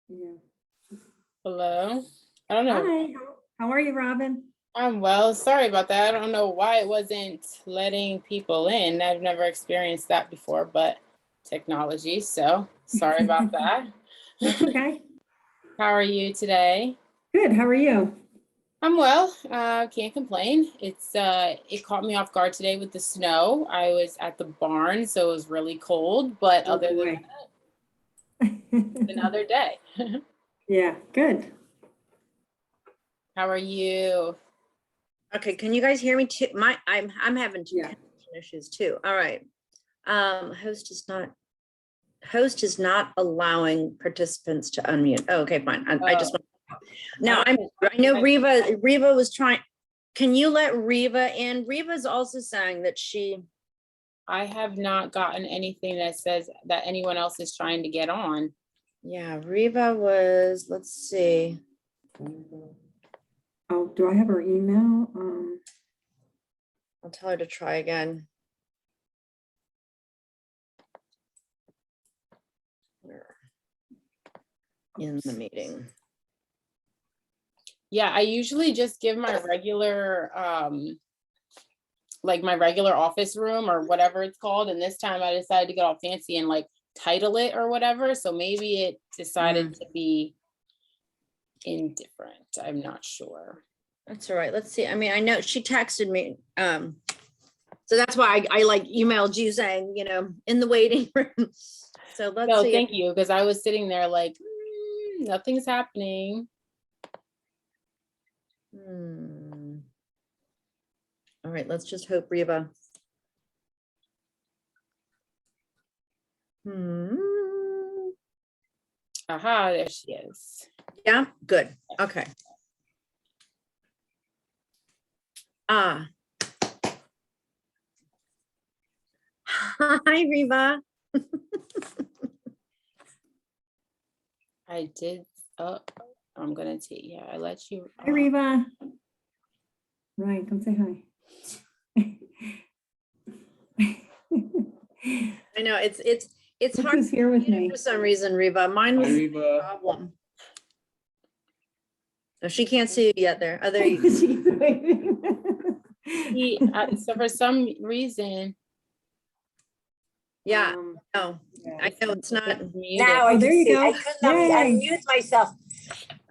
Yeah. Hello. I don't know. Hi, how are you, Robin? I'm well. Sorry about that. I don't know why it wasn't letting people in. I've never experienced that before, but technology. So sorry about that. That's okay. How are you today? Good, how are you? I'm well. Can't complain. It caught me off guard today with the snow. I was at the barn, so it was really cold, but Oh, other than boy. that, another day. Yeah, good. How are you? Okay, can you guys hear me too? I'm having two Yeah. connection issues too. All right. Host is not allowing participants to unmute. Oh, okay, fine. I just now I know Riva was trying. Can you let Riva in? Riva's also saying that I have not gotten anything that says that anyone else is trying to get on. yeah, Riva was, let's see. Oh, do I have her email? I'll tell her to try again. In the meeting. Yeah, I usually just give my regular, like my regular office room or whatever it's called. And this time I decided to get all fancy and like title it or whatever. So maybe it decided to be indifferent. I'm not sure. That's all right. Let's see. I mean, I know she texted me. So that's why I like emailed you saying, you know, in the waiting room. So let's No, see. thank you. Because I was sitting there like, nothing's happening. All right, let's just hope Riva. Aha, there she is. Yeah, good. Okay. Hi, Riva. I did. Oh, I'm gonna take. Yeah, I let you. Hi, Reva. Ryan, come say hi. I know it's Look hard who's here with me. for some reason, Riva. Mine was Hi, a Riva. problem. No, she can't see you yet there. Oh, there you go. She's waving. So for some reason, Yeah, no, yeah. I know it's not. muted. Now I Oh, there can you see. go. I couldn't Yay. unmute myself.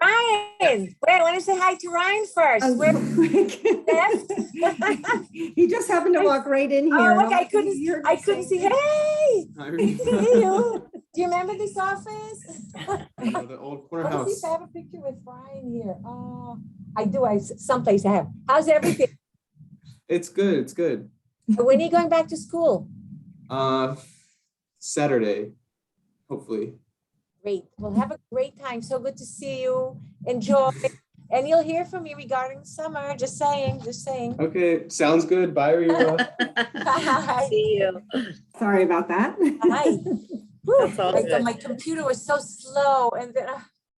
Ryan, wait, I want to say hi to Ryan first. Oh, Where- he just happened to walk right in here. oh, okay, I He couldn't heard see. me Hey, Hi, good to Riva. see you. Do you remember this office? The old corner Let me see house. if I have a picture with Ryan here. I do. Someplace I have. How's everything? It's good. It's good. When are you going back to school? Saturday, hopefully. Great. Well, have a great time. So good to see you. Enjoy. And you'll hear from me regarding the summer. Just saying. Okay, sounds good. Bye, Riva. Bye. See you. Sorry about that. Hi. That's all good. My computer was so slow, and then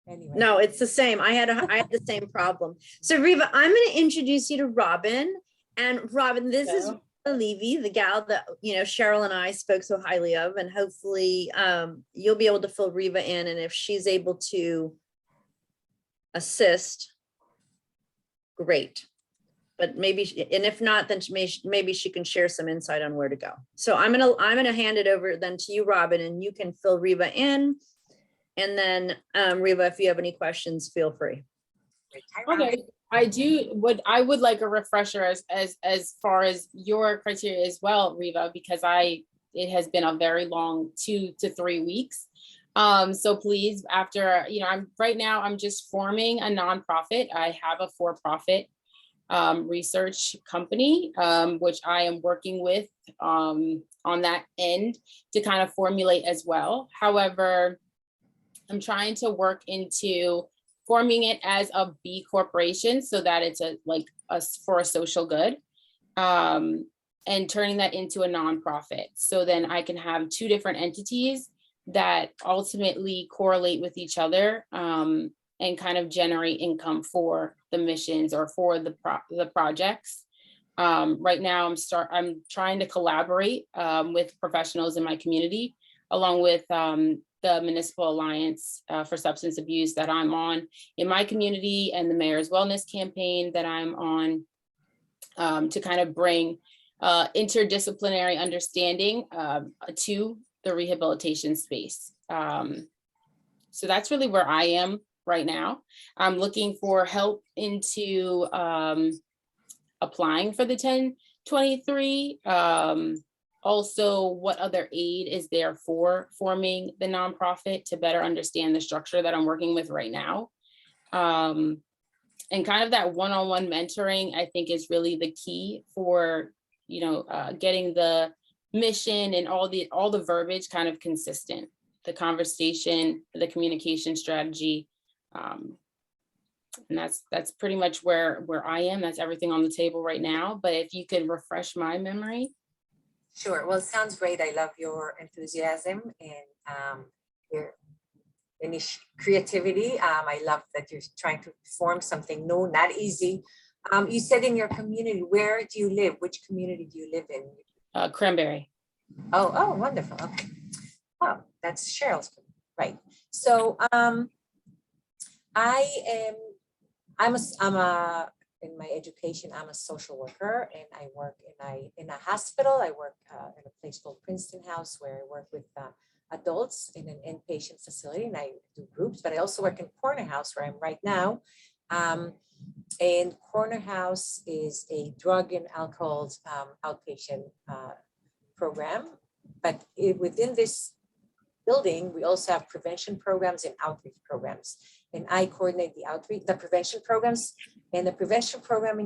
anyway. No, it's the same. I had the same problem. So Riva, I'm going to introduce you to Robin. And Robin, this is Levy, the gal that, you know, Cheryl and I spoke so highly of, and hopefully you'll be able to fill Riva in. And if she's able to assist, great. But maybe, and if not, then maybe she can share some insight on where to go. So I'm gonna hand it over then to you, Robin, and you can fill Riva in. And then Riva, if you have any questions, feel free. Okay, I would like a refresher as far as your criteria as well, Riva, because it has been a very long 2 to 3 weeks. So please, after, you know, I'm just forming a nonprofit. I have a for-profit research company, which I am working with on that end to kind of formulate as well. However, I'm trying to work into forming it as a B corporation so that it's for a social good, and turning that into a nonprofit. So then I can have 2 different entities that ultimately correlate with each other, and kind of generate income for the missions or for the projects. Right now I'm trying to collaborate with professionals in my community along with the Municipal Alliance for Substance Abuse that I'm on in my community, and the Mayor's Wellness Campaign that I'm on, to kind of bring interdisciplinary understanding to the rehabilitation space. So that's really where I am right now. I'm looking for help into applying for the 1023. Also, what other aid is there for forming the nonprofit, to better understand the structure that I'm working with right now. And kind of that one-on-one mentoring, I think, is really the key for, getting the mission and all the verbiage kind of consistent, the conversation, the communication strategy. And that's pretty much where I am. That's everything on the table right now. But if you could refresh my memory. Sure. Well, it sounds great. I love your enthusiasm and your creativity. I love that you're trying to form something new, not easy. You said in your community, where do you live? Which community do you live in? Cranberry. Oh, wonderful. Okay. Oh, that's Cheryl's, right. So I'm in my education, I'm a social worker, and I work in a hospital. I work in a place called Princeton House, where I work with adults in an inpatient facility, and I do groups, but I also work in Corner House, where I'm right now. And Corner House is a drug and alcohol outpatient program, but within this building, we also have prevention programs and outreach programs. And I coordinate the prevention programs, and the prevention program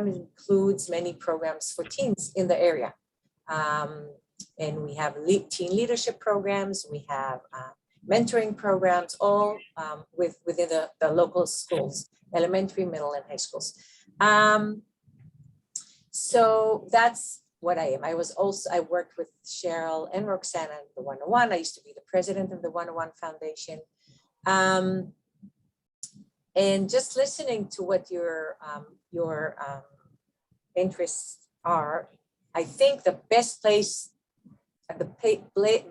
includes many programs for teens in the area. And we have teen leadership programs, we have mentoring programs, all within the local schools, elementary, middle, and high schools. So that's what I am. I worked with Cheryl and Roxanne at the 101. I used to be the president of the 101 Foundation. And just listening to what your interests are, I think the best place,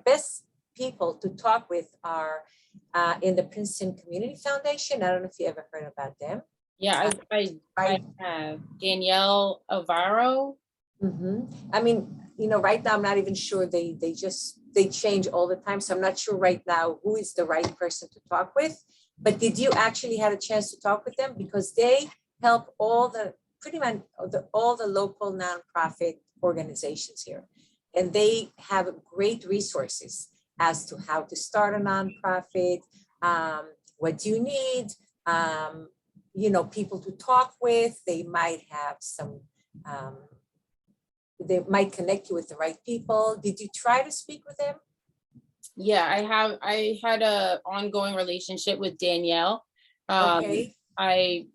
best people to talk with are in the Princeton Community Foundation. I don't know if you ever heard about them. Yeah, I have Danielle Alvaro. I mean, right now I'm not even sure. They change all the time, so I'm not sure right now who is the right person to talk with. But did you actually have a chance to talk with them? Because they help pretty much all the local nonprofit organizations here, and they have great resources as to how to start a nonprofit. What do you need? People to talk with. They might have some. They might connect you with the right people. Did you try to speak with them? Yeah, I had a ongoing relationship with Danielle. Okay. I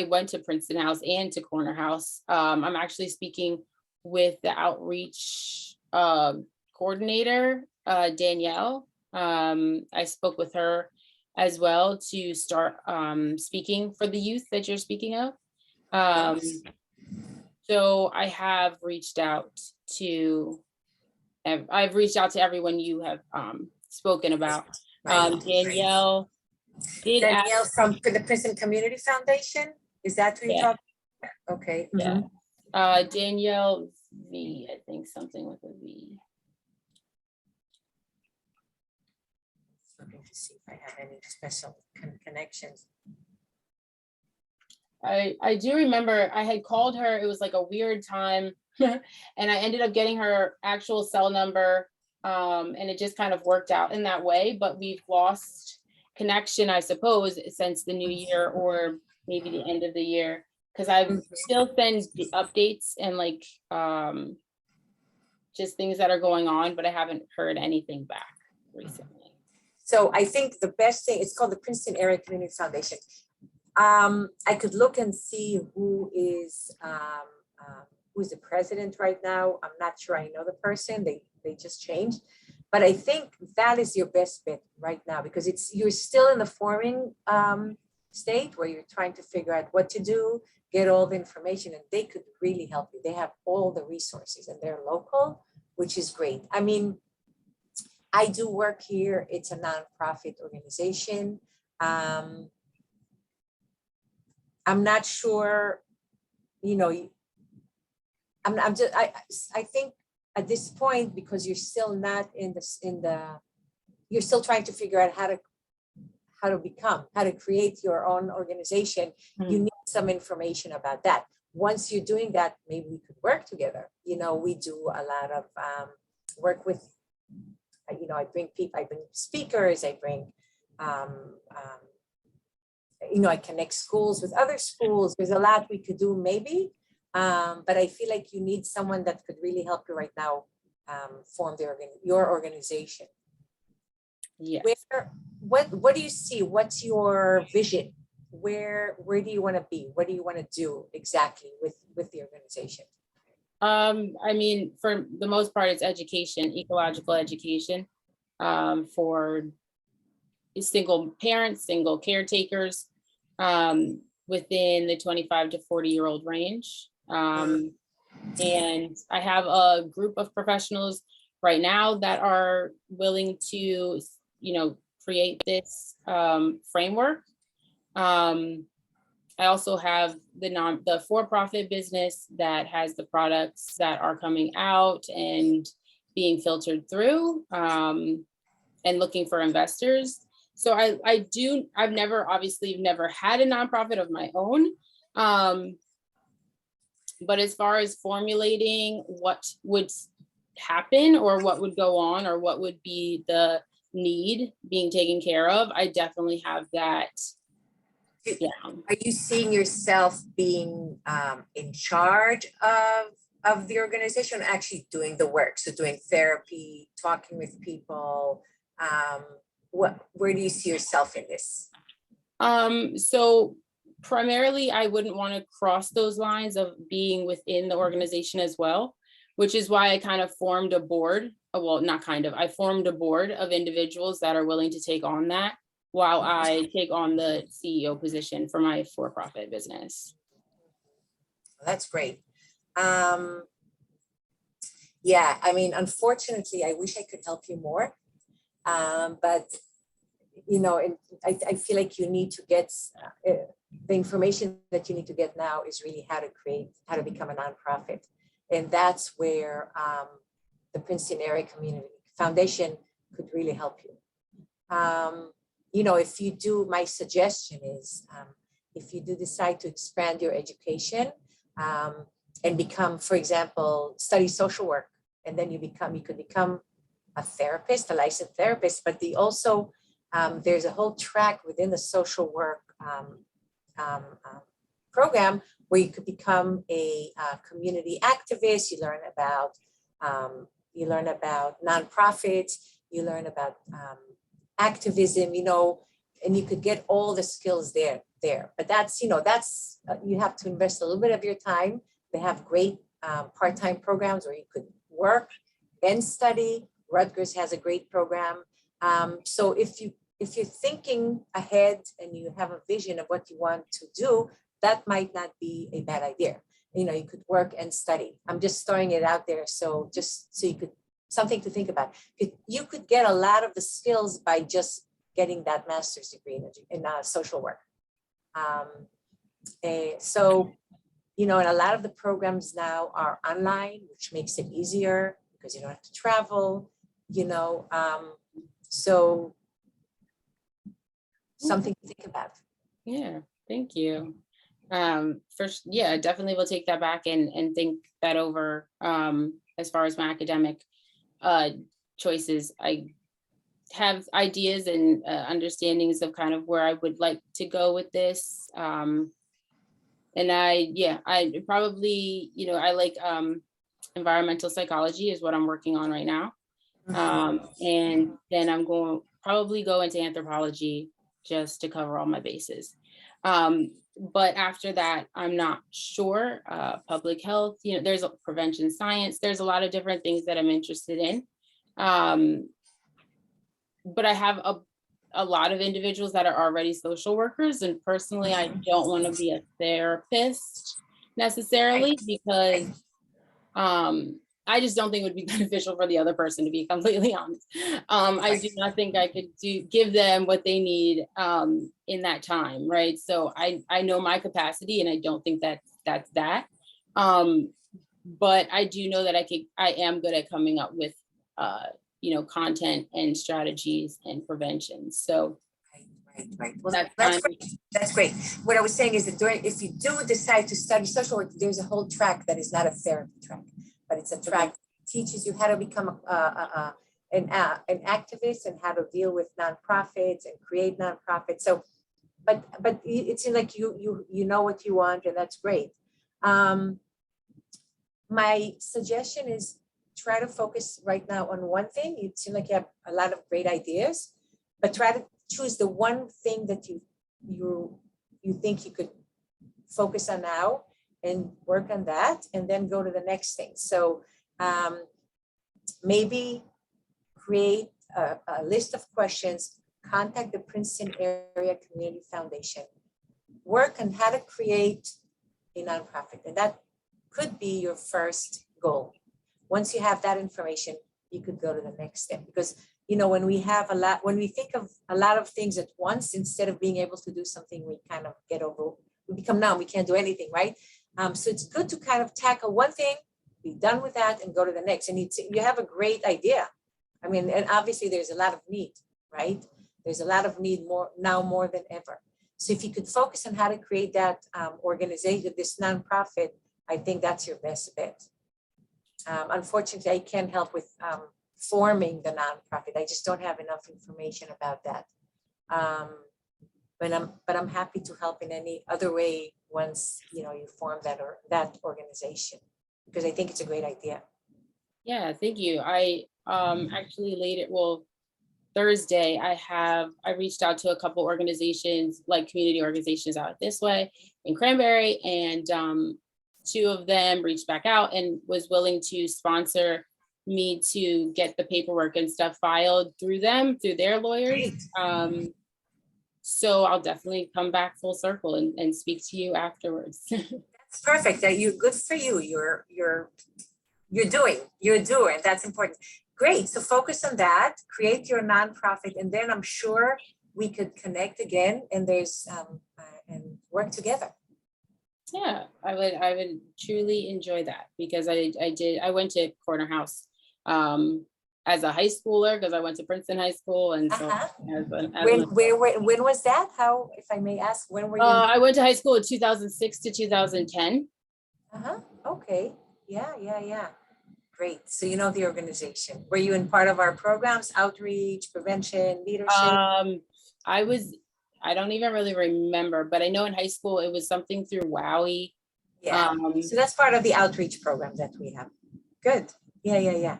went to Princeton House and to Corner House. I'm actually speaking with the outreach coordinator, Danielle. I spoke with her as well to start speaking for the youth that you're speaking of. So I have reached out to, I've reached out to everyone you have spoken about. Danielle did Danielle from the Princeton Community Foundation. Is that who you're talking about? Okay. Yeah. Danielle V, I think something with a V. Looking to see if I have any special connections. I do remember I had called her. It was like a weird time and I ended up getting her actual cell number. And it just kind of worked out in that way, but we've lost connection, I suppose, since the new year or maybe the end of the year. Cause I've still send the updates and like just things that are going on, but I haven't heard anything back recently. So I think the best thing, it's called the Princeton Area Community Foundation. I could look and see who is the president right now. I'm not sure I know the person. They just changed, but I think that is your best bet right now because you're still in the forming state where you're trying to figure out what to do, get all the information, and they could really help you. They have all the resources and they're local, which is great. I mean, I do work here. It's a nonprofit organization. I'm not sure, you know, I think at this point, because you're still not you're still trying to figure out how to create your own organization. You need some information about that. Once you're doing that, maybe we could work together. You know, we do a lot of work with, you know, I bring speakers, I bring, you know, I connect schools with other schools. There's a lot we could do maybe, but I feel like you need someone that could really help you right now form your organization. Yeah. What do you see? What's your vision? Where do you want to be? What do you want to do exactly with the organization? I mean, for the most part, it's education, ecological education, for single parents, single caretakers, within the 25 to 40-year-old range. And I have a group of professionals right now that are willing to, you know, create this framework. I also have the for-profit business that has the products that are coming out and being filtered through, and looking for investors. So I've never had a nonprofit of my own. But as far as formulating what would happen or what would go on or what would be the need being taken care of, I definitely have that. Yeah. Are you seeing yourself being in charge of the organization, actually doing the work? So doing therapy, talking with people. Where do you see yourself in this? So primarily, I wouldn't want to cross those lines of being within the organization as well, which is why I kind of formed a board. Well, not kind of, I formed a board of individuals that are willing to take on that while I take on the CEO position for my for-profit business. That's great. Yeah, I mean, unfortunately, I wish I could help you more. But, you know, I feel like you need to get the information that you need to get now is really how to become a nonprofit. And that's where the Princeton Area Community Foundation could really help you. You know, my suggestion is, if you do decide to expand your education and become, for example, study social work, and then you could become a therapist, a licensed therapist, but there's a whole track within the social work program where you could become a community activist. You learn about nonprofits, you learn about activism, you know, and you could get all the skills there. But that's you have to invest a little bit of your time. They have great part-time programs where you could work and study. Rutgers has a great program. So if you're thinking ahead and you have a vision of what you want to do, that might not be a bad idea. You know, you could work and study. I'm just throwing it out there. So just so you could, something to think about. You could get a lot of the skills by just getting that master's degree in social work. So, you know, and a lot of the programs now are online, which makes it easier because you don't have to travel, you know. So something to think about. Yeah, thank you. First, yeah, definitely will take that back and think that over. As far as my academic choices, I have ideas and understandings of kind of where I would like to go with this. And I probably, you know, I like environmental psychology is what I'm working on right now. And then I'm probably go into anthropology just to cover all my bases. But after that, I'm not sure. Public health, you know, there's a prevention science. There's a lot of different things that I'm interested in. But I have a lot of individuals that are already social workers. And personally, I don't want to be a therapist necessarily because I just don't think it would be beneficial for the other person, to be completely honest. I do not think I could give them what they need in that time, right? So I know my capacity, and I don't think that's that. But I do know that I am good at coming up with content and strategies and prevention. So Right. Well, That's that's fine. great. That's great. What I was saying is that if you do decide to study social work, there's a whole track that is not a therapy track, but it's a track that teaches you how to become an activist and how to deal with nonprofits and create nonprofits. So, but it seems like you know what you want, and that's great. My suggestion is try to focus right now on one thing. You seem like you have a lot of great ideas, but try to choose the one thing that you think you could focus on now and work on that, and then go to the next thing. So maybe create a list of questions, contact the Princeton Area Community Foundation, work on how to create a nonprofit, and that could be your first goal. Once you have that information, you could go to the next step, because when we think of a lot of things at once, instead of being able to do something, we kind of we become numb, we can't do anything, right? So it's good to kind of tackle one thing, be done with that, and go to the next. And you have a great idea. I mean, and obviously there's a lot of need, right? There's a lot of need more than ever. So if you could focus on how to create that organization, this nonprofit, I think that's your best bet. Unfortunately, I can't help with forming the nonprofit. I just don't have enough information about that. But I'm happy to help in any other way once you form that organization, because I think it's a great idea. yeah, thank you. I actually Thursday, I reached out to a couple organizations, like community organizations out this way in Cranberry, and 2 of them reached back out and was willing to sponsor me to get the paperwork and stuff filed through their lawyers. So I'll definitely come back full circle and speak to you afterwards. That's perfect. Good for you. You're doing. That's important. Great. So focus on that, create your nonprofit, and then I'm sure we could connect again and and work together. Yeah, I would truly enjoy that, because I went to Corner House as a high schooler, because I went to Princeton High School, and so When was that? How, if I may ask, when were you? I went to high school in 2006 to 2010. Okay. Yeah. Great. So you know the organization. Were you in part of our programs, outreach, prevention, leadership? I don't even really remember, but I know in high school it was something through WOWY. Yeah. So that's part of the outreach program that we have. Good. Yeah.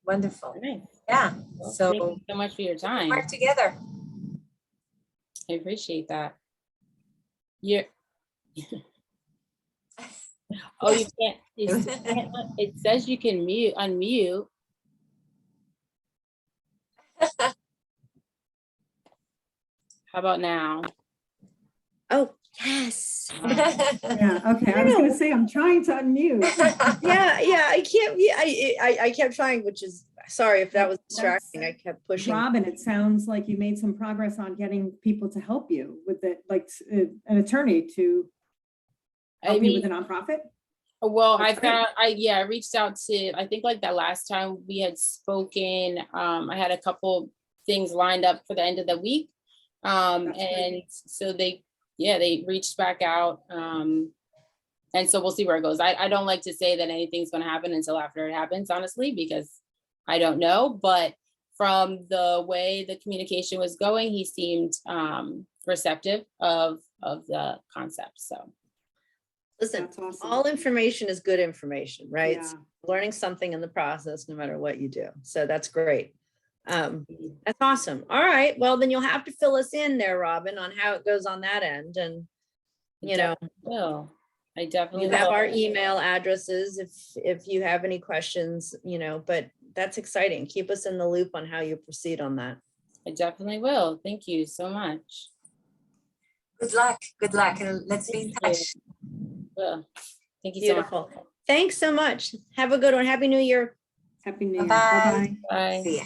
Wonderful. Nice. Yeah. Well, So thank you so much for your time. work together. I appreciate that. Yeah. Oh, you can't. It says you can unmute. How about now? Oh, yes. Yeah, okay. I was gonna say, I'm trying to unmute. Yeah, I can't be, I kept trying, which is, sorry if that was distracting. I kept pushing. Robin, it sounds like you made some progress on getting people to help you with it, like an attorney to help you with a nonprofit. Well, That's great. I reached out to, I think like that last time we had spoken, I had a couple things lined up for the end of the week. And so they reached back out. And so we'll see where it goes. I don't like to say that anything's going to happen until after it happens, honestly, because I don't know. But from the way the communication was going, he seemed receptive of the concept. So. Listen, That's awesome. all information is good information, right? Yeah. So learning something in the process, no matter what you do. So that's great. That's awesome. All right. Well, then you'll have to fill us in there, Robin, on how it goes on that end. And, I definitely you have will. our email addresses if you have any questions, but that's exciting. Keep us in the loop on how you proceed on that. I definitely will. Thank you so much. Good luck. And let's be in touch. Well, thank you so much. Beautiful. Thanks so much. Have a good one. Happy New Year. Happy New Year. Bye-bye. Bye-bye. Bye. See ya.